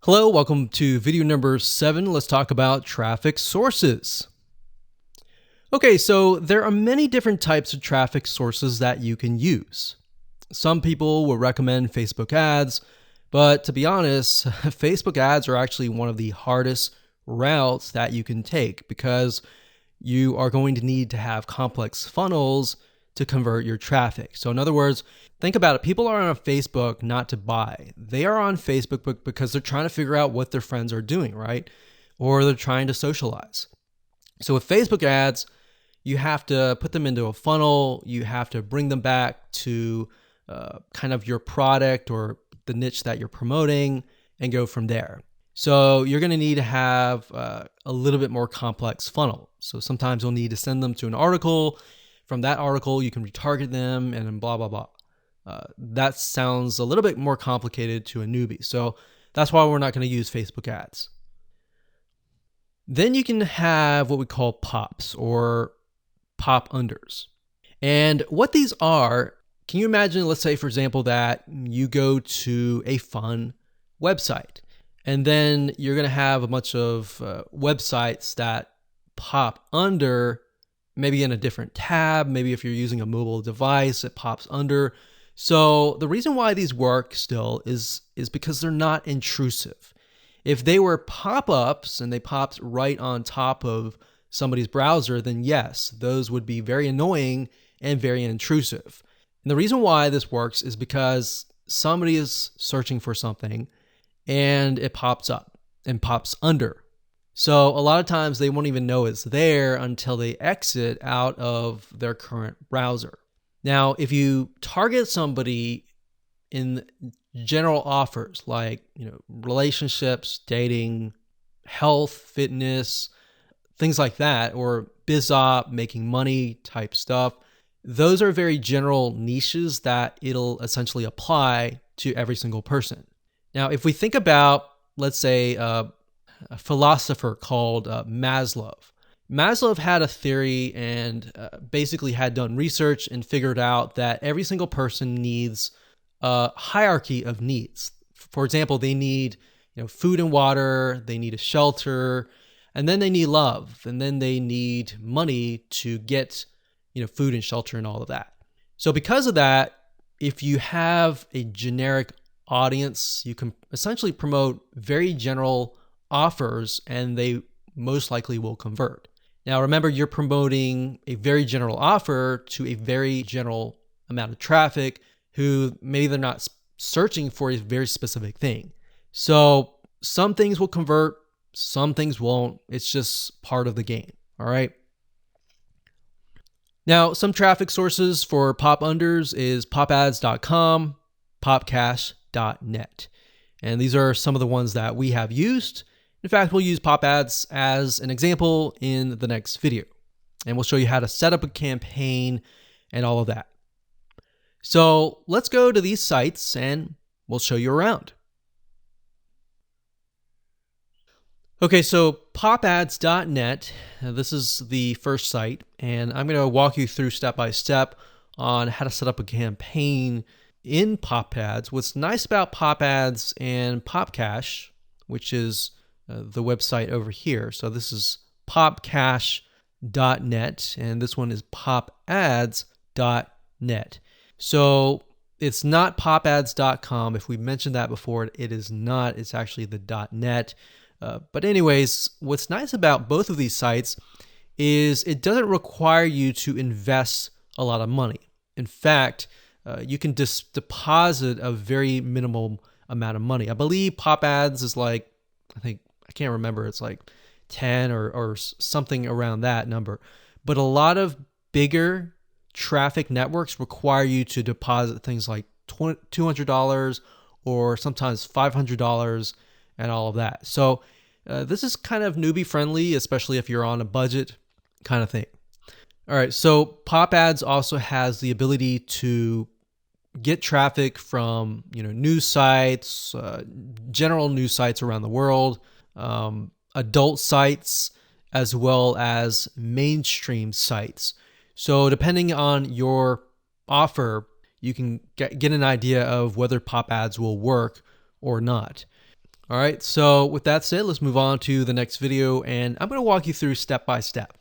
Hello, welcome to video number 7. Let's talk about traffic sources. Okay, so there are many different types of traffic sources that you can use. Some people will recommend Facebook ads, but to be honest, Facebook ads are actually one of the hardest routes that you can take because you are going to need to have complex funnels to convert your traffic. So in other words, think about it. People are on Facebook not to buy. They are on Facebook because they're trying to figure out what their friends are doing, right? Or they're trying to socialize. So with Facebook ads, you have to put them into a funnel. You have to bring them back to kind of your product or the niche that you're promoting and go from there. So you're going to need to have a little bit more complex funnel. So sometimes you'll need to send them to an article. From that article, you can retarget them and then blah, blah, blah. That sounds a little bit more complicated to a newbie. So that's why we're not going to use Facebook ads. Then you can have what we call pops or pop unders. And what these are, can you imagine, let's say, for example, that you go to a fun website and then you're going to have a bunch of websites that pop under, maybe in a different tab. Maybe if you're using a mobile device, it pops under. So the reason why these work still is because they're not intrusive. If they were pop-ups and they popped right on top of somebody's browser, then yes, those would be very annoying and very intrusive. And the reason why this works is because somebody is searching for something and it pops up and pops under. So a lot of times they won't even know it's there until they exit out of their current browser. Now, if you target somebody in general offers like, relationships, dating, health, fitness, things like that, or biz op, making money type stuff, those are very general niches that it'll essentially apply to every single person. Now, if we think about, let's say, a philosopher called Maslow. Maslow had a theory and basically had done research and figured out that every single person needs a hierarchy of needs. For example, they need food and water, they need a shelter, and then they need love, and then they need money to get food and shelter and all of that. So because of that, if you have a generic audience, you can essentially promote very general offers and they most likely will convert. Now, remember, you're promoting a very general offer to a very general amount of traffic who maybe they're not searching for a very specific thing. So some things will convert, some things won't. It's just part of the game. All right. Now, some traffic sources for pop unders is popads.com, popcash.net. And these are some of the ones that we have used. In fact, we'll use pop ads as an example in the next video. And we'll show you how to set up a campaign and all of that. So let's go to these sites and we'll show you around. Okay, so popads.net, this is the first site, and I'm going to walk you through step by step on how to set up a campaign in pop ads. What's nice about pop ads and popcash, which is the website over here. So this is popcash.net, and this one is popads.net. So it's not popads.com. If we mentioned that before, it is not. It's actually the .net. But anyways, what's nice about both of these sites is it doesn't require you to invest a lot of money. In fact, you can just deposit a very minimal amount of money. I believe pop ads is like, I can't remember, it's like 10 or something around that number. But a lot of bigger traffic networks require you to deposit things like $200 or sometimes $500 and all of that. So this is kind of newbie friendly, especially if you're on a budget kind of thing. All right, so pop ads also has the ability to get traffic from news sites, general news sites around the world, adult sites, as well as mainstream sites. So depending on your offer, you can get an idea of whether pop ads will work or not. All right, so with that said, let's move on to the next video, and I'm going to walk you through step by step.